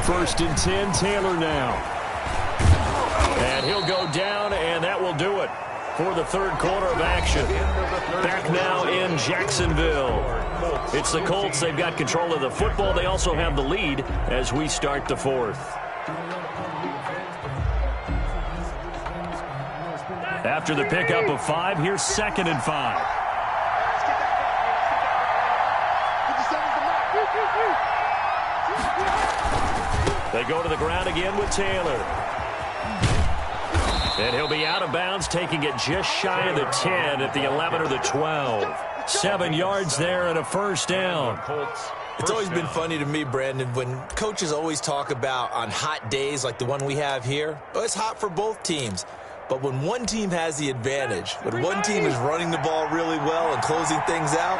First and 10, Taylor now. And he'll go down, and that will do it for the third quarter of action. Back now in Jacksonville. It's the Colts. They've got control of the football. They also have the lead as we start the fourth. After the pickup of 5, here's 2nd and 5. They go to the ground again with Taylor. And he'll be out of bounds, taking it just shy of the 10 at the 11 or the 12. 7 yards there and a first down. It's always been funny to me, Brandon, when coaches always talk about on hot days like the one we have here. Well, it's hot for both teams. But when one team has the advantage, when one team is running the ball really well and closing things out,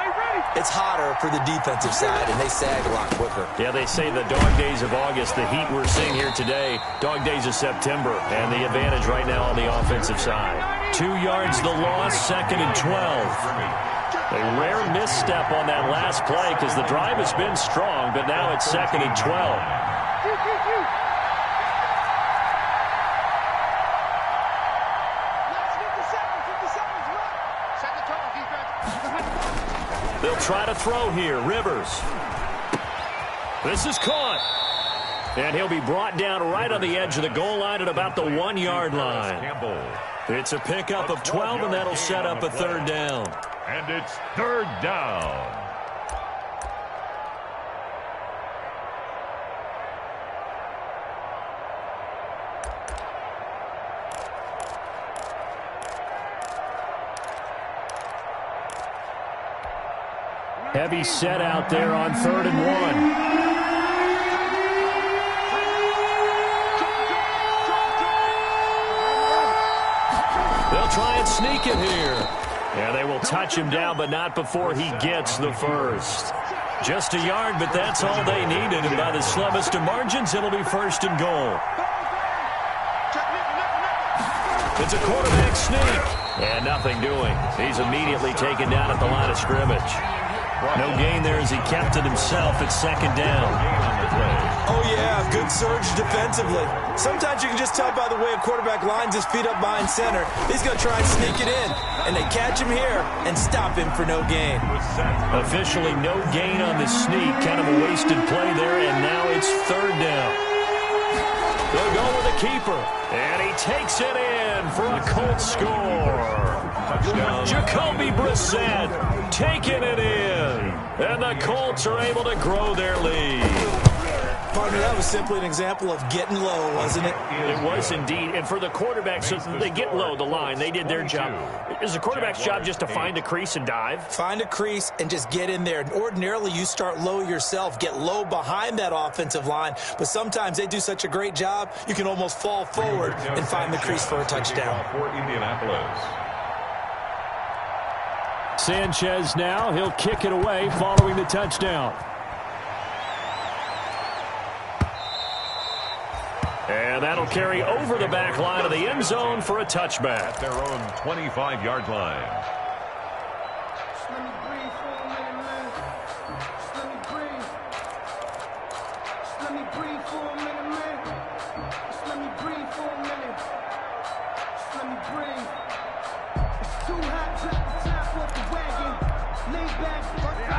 it's hotter for the defensive side, and they sag a lot quicker. Yeah, they say the dog days of August, the heat we're seeing here today, dog days of September, and the advantage right now on the offensive side. 2 yards the loss, 2nd and 12. A rare misstep on that last play because the drive has been strong, but now it's 2nd and 12. They'll try to throw here. Rivers. This is caught. And he'll be brought down right on the edge of the goal line at about the 1 yard line. It's a pickup of 12, and that'll set up a third down. And it's third down. Heavy set out there on 3rd and 1. They'll try and sneak it here. Yeah, they will touch him down, but not before he gets the first. Just a yard, but that's all they needed. And by the slimmest of margins, it'll be 1st and goal. It's a quarterback sneak. And nothing doing. He's immediately taken down at the line of scrimmage. No gain there as he kept it himself at 2nd down. Oh, yeah, good surge defensively. Sometimes you can just tell by the way a quarterback lines his feet up behind center. He's going to try and sneak it in. And they catch him here and stop him for no gain. Officially no gain on the sneak. Kind of a wasted play there, and now it's 3rd down. They'll go with the keeper. And he takes it in for a Colts score. Jacoby Brissett taking it in. And the Colts are able to grow their lead. Partner, that was simply an example of getting low, wasn't it? It was indeed. And for the quarterback, so they get low the line. They did their job. Is the quarterback's job just to find a crease and dive? Find a crease and just get in there. Ordinarily, you start low yourself, get low behind that offensive line. But sometimes they do such a great job, you can almost fall forward and find the crease for a touchdown. For Indianapolis. Sanchez now. He'll kick it away following the touchdown. And that'll carry over the back line of the end zone for a touchback. At their own 25-yard line. Let me breathe for a minute, man. Just let me breathe. Just let me breathe for a minute, man. Just let me breathe for a minute. Just let me breathe. It's too hot, drop the top off the wagon. Lay back.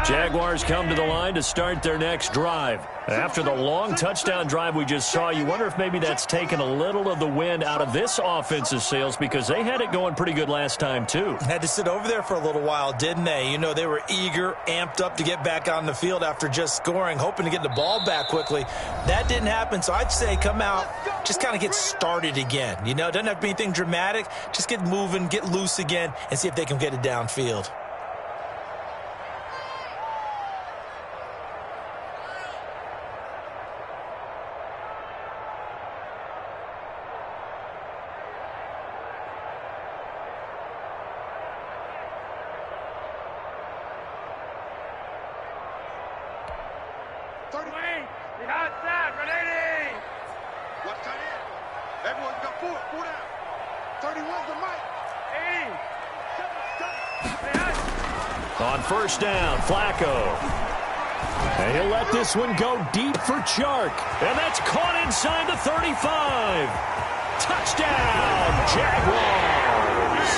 Jaguars come to the line to start their next drive. After the long touchdown drive we just saw, you wonder if maybe that's taken a little of the wind out of this offensive sails because they had it going pretty good last time, too. Had to sit over there for a little while, didn't they? You know, they were eager, amped up to get back on the field after just scoring, hoping to get the ball back quickly. That didn't happen, so I'd say come out, just kind of get started again. You know, it doesn't have to be anything dramatic. Just get moving, get loose again, and see if they can get it downfield. On first down, Flacco. And he'll let this one go deep for Chark. And that's caught inside the 35. Touchdown, Jaguars.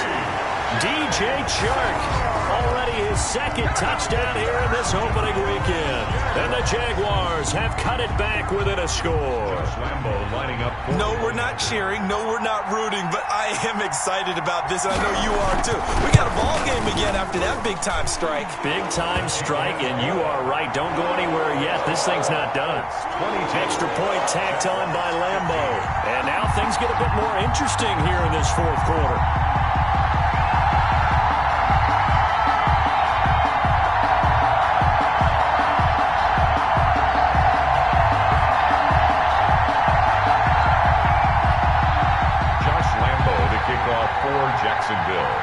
DJ Chark, already his second touchdown here in this opening weekend. And the Jaguars have cut it back within a score. Lambo lining up. No, we're not cheering. No, we're not rooting. But I am excited about this, and I know you are too. We got a ball game again after that big-time strike. Big-time strike, and you are right. Don't go anywhere yet. This thing's not done. Extra point tacked on by Lambo. And now things get a bit more interesting here in this fourth quarter. Jacksonville.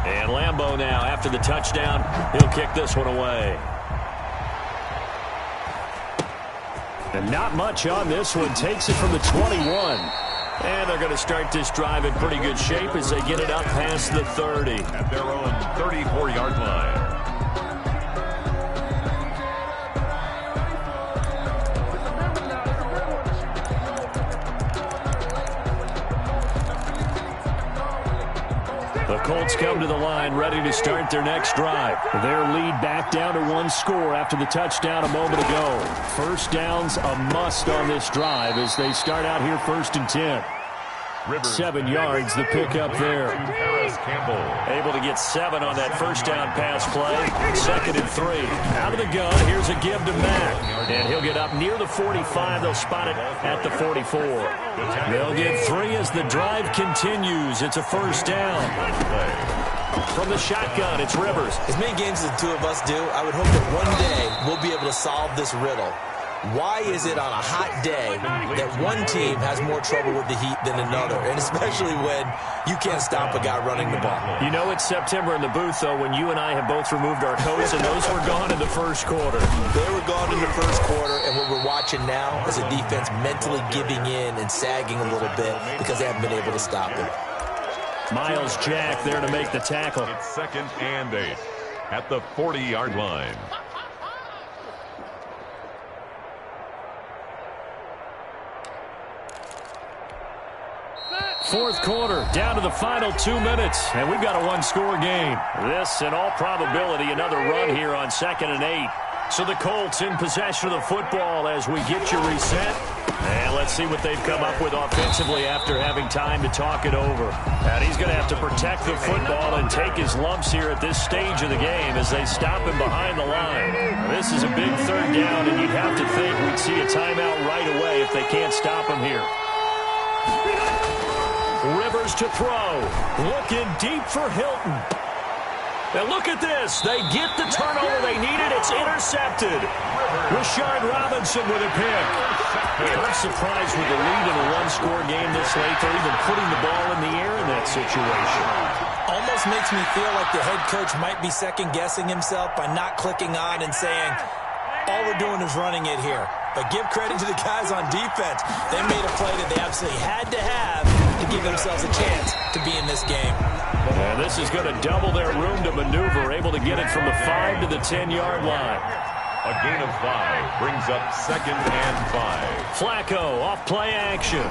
And Lambo now, after the touchdown, he'll kick this one away. And not much on this one. Takes it from the 21. And they're going to start this drive in pretty good shape as they get it up past the 30. At their own 34-yard line. The Colts come to the line, ready to start their next drive. Their lead back down to one score after the touchdown a moment ago. First down's a must on this drive as they start out here 1st and 10. 7 yards, the pickup there. Able to get 7 on that first down pass play. 2nd and 3. Out of the gun, here's a give to Mack. And he'll get up near the 45. They'll spot it at the 44. They'll get 3 as the drive continues. It's a first down. From the shotgun, it's Rivers. As many games as the two of us do, I would hope that one day we'll be able to solve this riddle. Why is it on a hot day that one team has more trouble with the heat than another? And especially when you can't stop a guy running the ball. You know it's September in the booth, though, when you and I have both removed our coats, and those were gone in the first quarter. They were gone in the first quarter, and what we're watching now is a defense mentally giving in and sagging a little bit because they haven't been able to stop it. Miles Jack there to make the tackle. It's 2nd and 8 at the 40-yard line. Fourth quarter, down to the final 2 minutes, and we've got a one-score game. This, in all probability, another run here on 2nd and 8. So the Colts in possession of the football as we get you reset. And let's see what they've come up with offensively after having time to talk it over. And he's going to have to protect the football and take his lumps here at this stage of the game as they stop him behind the line. This is a big 3rd down, and you'd have to think we'd see a timeout right away if they can't stop him here. Rivers to throw. Looking deep for Hilton. And look at this. They get the turnover they needed. It's intercepted. Rashard Robinson with a pick. I'm surprised with the lead in a one-score game this late. They're even putting the ball in the air in that situation. Almost makes me feel like the head coach might be second-guessing himself by not clicking on and saying, all we're doing is running it here. But give credit to the guys on defense. They made a play that they absolutely had to have to give themselves a chance to be in this game. And this is going to double their room to maneuver, able to get it from the 5 to the 10-yard line. A gain of 5 brings up 2nd and 5. Flacco off play action.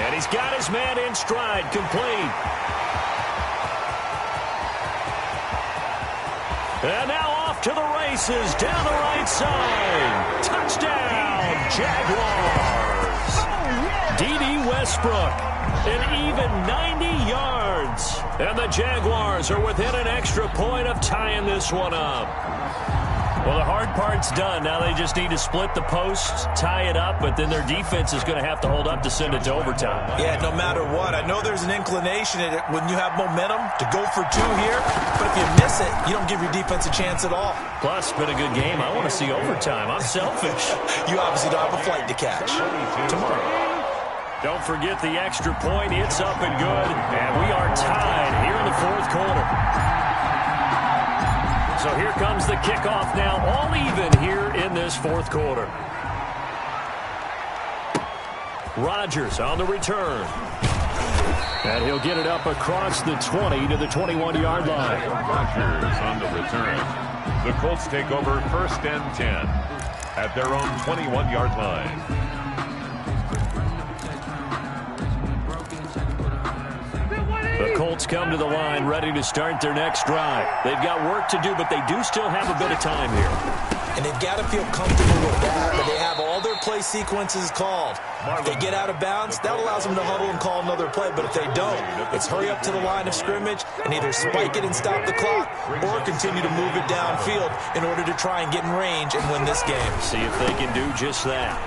And he's got his man in stride, complete. And now off to the races, down the right side. Touchdown, Jaguars. D.D. Westbrook, an even 90 yards. And the Jaguars are within an extra point of tying this one up. Well, the hard part's done. Now they just need to split the posts, tie it up, but then their defense is going to have to hold up to send it to overtime. Yeah, no matter what. I know there's an inclination in it when you have momentum to go for 2 here, but if you miss it, you don't give your defense a chance at all. Plus, it's been a good game. I want to see overtime. I'm selfish. You obviously don't have a flight to catch. Tomorrow. Don't forget the extra point. It's up and good, and we are tied here in the fourth quarter. So here comes the kickoff now, all even here in this fourth quarter. Rodgers on the return. And he'll get it up across the 20 to the 21-yard line. Rodgers on the return. The Colts take over 1st and 10 at their own 21-yard line. The Colts come to the line ready to start their next drive. They've got work to do, but they do still have a bit of time here. And they've got to feel comfortable with that, but they have all their play sequences called. If they get out of bounds, that allows them to huddle and call another play. But if they don't, it's hurry up to the line of scrimmage and either spike it and stop the clock or continue to move it downfield in order to try and get in range and win this game. See if they can do just that.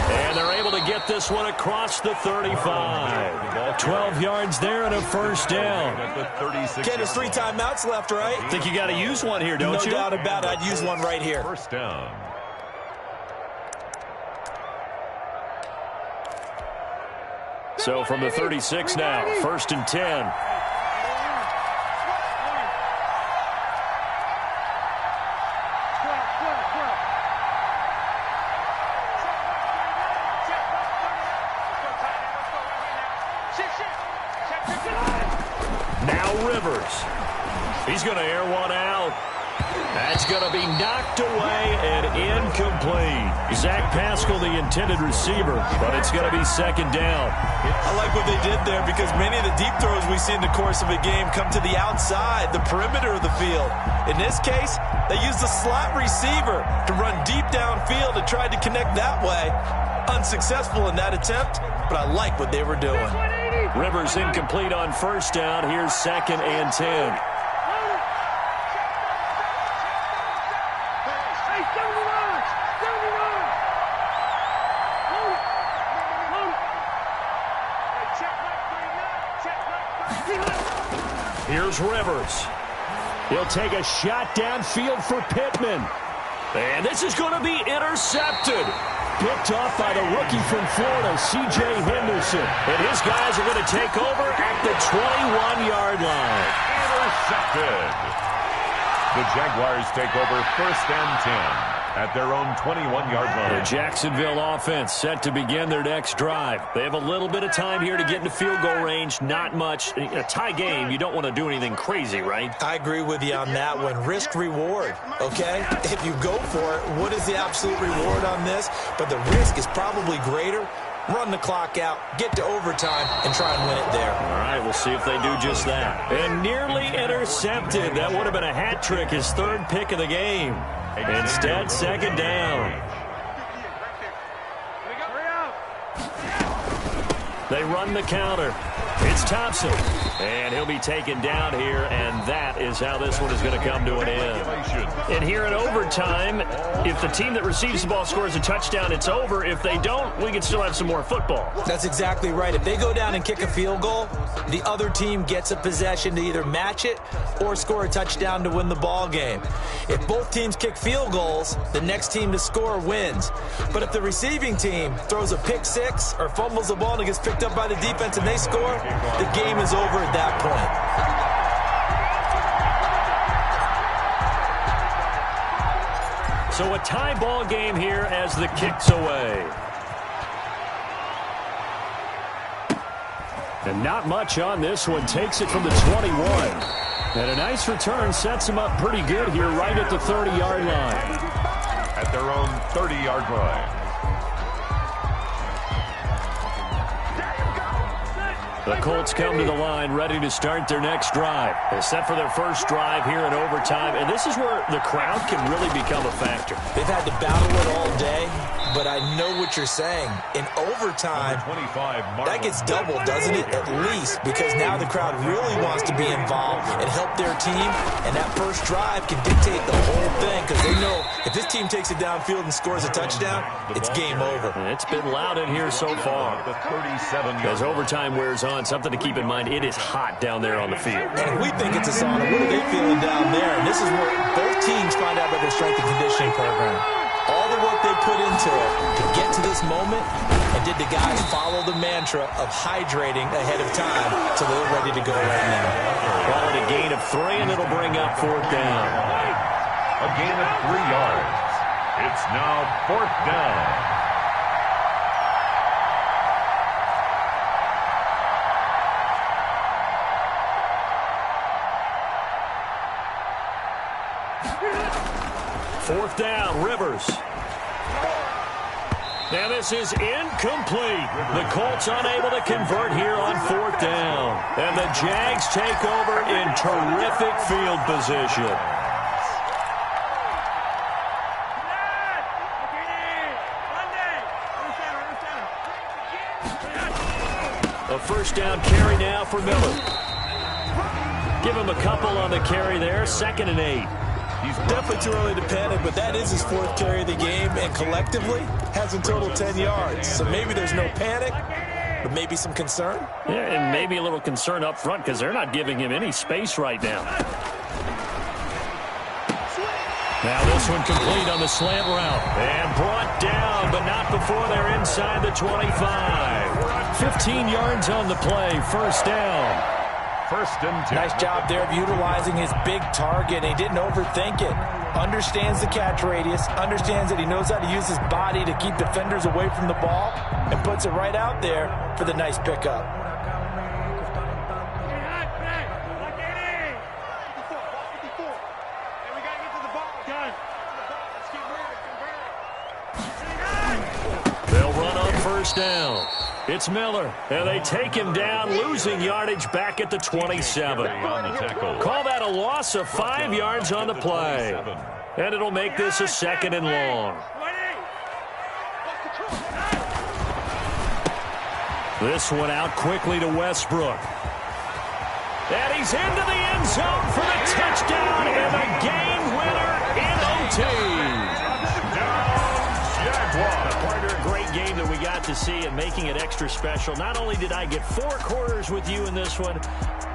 And they're able to get this one across the 35. 12 yards there and a first down. Ken, there's 3 timeouts left, right? Think you got to use one here, don't you? No doubt about it. I'd use one right here. First down. So from the 36 now, 1st and 10. He's going to air one out. That's going to be knocked away and incomplete. Zach Pascal, the intended receiver, but it's going to be 2nd down. I like what they did there because many of the deep throws we see in the course of a game come to the outside, the perimeter of the field. In this case, they used the slot receiver to run deep downfield and tried to connect that way. Unsuccessful in that attempt, but I like what they were doing. Rivers incomplete on 1st down. Here's 2nd and 10. Here's Rivers. He'll take a shot downfield for Pittman. And this is going to be intercepted. Picked off by the rookie from Florida, C.J. Henderson. And his guys are going to take over at the 21-yard line. Intercepted. The Jaguars take over 1st and 10 at their own 21-yard line. The Jacksonville offense set to begin their next drive. They have a little bit of time here to get into field goal range. Not much. A tie game, you don't want to do anything crazy, right? I agree with you on that one. Risk-reward, okay? If you go for it, what is the absolute reward on this? But the risk is probably greater. Run the clock out, get to overtime, and try and win it there. All right, we'll see if they do just that. And nearly intercepted. That would have been a hat trick, his 3rd pick of the game. Instead, 2nd down. They run the counter. It's Thompson. And he'll be taken down here, and that is how this one is going to come to an end. And here in overtime, if the team that receives the ball scores a touchdown, it's over. If they don't, we can still have some more football. That's exactly right. If they go down and kick a field goal, the other team gets a possession to either match it or score a touchdown to win the ball game. If both teams kick field goals, the next team to score wins. But if the receiving team throws a pick 6 or fumbles the ball and it gets picked up by the defense and they score, the game is over at that point. So a tie ball game here as the kick's away. And not much on this one. Takes it from the 21. And a nice return sets him up pretty good here right at the 30-yard line. At their own 30-yard line. The Colts come to the line ready to start their next drive. They're set for their first drive here in overtime, and this is where the crowd can really become a factor. They've had to battle it all day, but I know what you're saying. In overtime, that gets doubled, doesn't it? At least, because now the crowd really wants to be involved and help their team, and that first drive can dictate the whole thing because they know if this team takes it downfield and scores a touchdown, it's game over. And it's been loud in here so far. As overtime wears on, something to keep in mind, it is hot down there on the field. And if we think it's a sauna, what are they feeling down there? And this is where both teams find out about their strength and conditioning program. All the work they put into it to get to this moment, and did the guys follow the mantra of hydrating ahead of time so they're ready to go right now? Call it a gain of 3, and it'll bring up 4th down. A gain of 3 yards. It's now 4th down. Fourth down, Rivers. And this is incomplete. The Colts unable to convert here on fourth down. And the Jags take over in terrific field position. A first down carry now for Miller. Give him a couple on the carry there. 2nd and 8. He's definitely too early to panic, but that is his 4th carry of the game, and collectively has in total 10 yards. So maybe there's no panic, but maybe some concern. Yeah, and maybe a little concern up front because they're not giving him any space right now. Now this one complete on the slant route. And brought down, but not before they're inside the 25. 15 yards on the play, first down. First and 10. Nice job there of utilizing his big target. He didn't overthink it. Understands the catch radius. Understands that he knows how to use his body to keep defenders away from the ball. And puts it right out there for the nice pickup. They'll run on first down. It's Miller, and they take him down, losing yardage back at the 27. Call that a loss of 5 yards on the play. And it'll make this a 2nd and long. This one out quickly to Westbrook. And he's into the end zone for the touchdown and the game winner in OT. Partner, a great game that we got to see and making it extra special. Not only did I get 4 quarters with you in this one,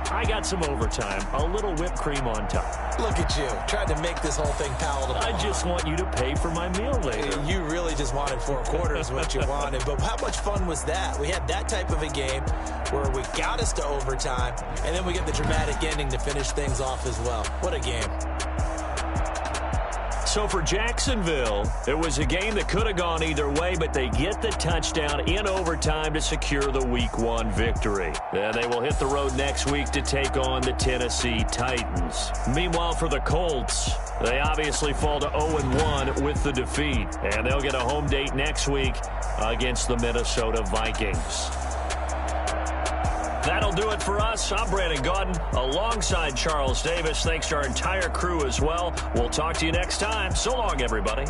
I got some overtime, a little whipped cream on top. Look at you, trying to make this whole thing palatable. I just want you to pay for my meal later. You really just wanted 4 quarters, what you wanted. But how much fun was that? We had that type of a game where we got us to overtime, and then we get the dramatic ending to finish things off as well. What a game. So for Jacksonville, it was a game that could have gone either way, but they get the touchdown in overtime to secure the Week 1 victory. Then they will hit the road next week to take on the Tennessee Titans. Meanwhile, for the Colts, they obviously fall to 0-1 with the defeat, and they'll get a home date next week against the Minnesota Vikings. That'll do it for us. I'm Brandon Gaudin alongside Charles Davis. Thanks to our entire crew as well. We'll talk to you next time. So long, everybody.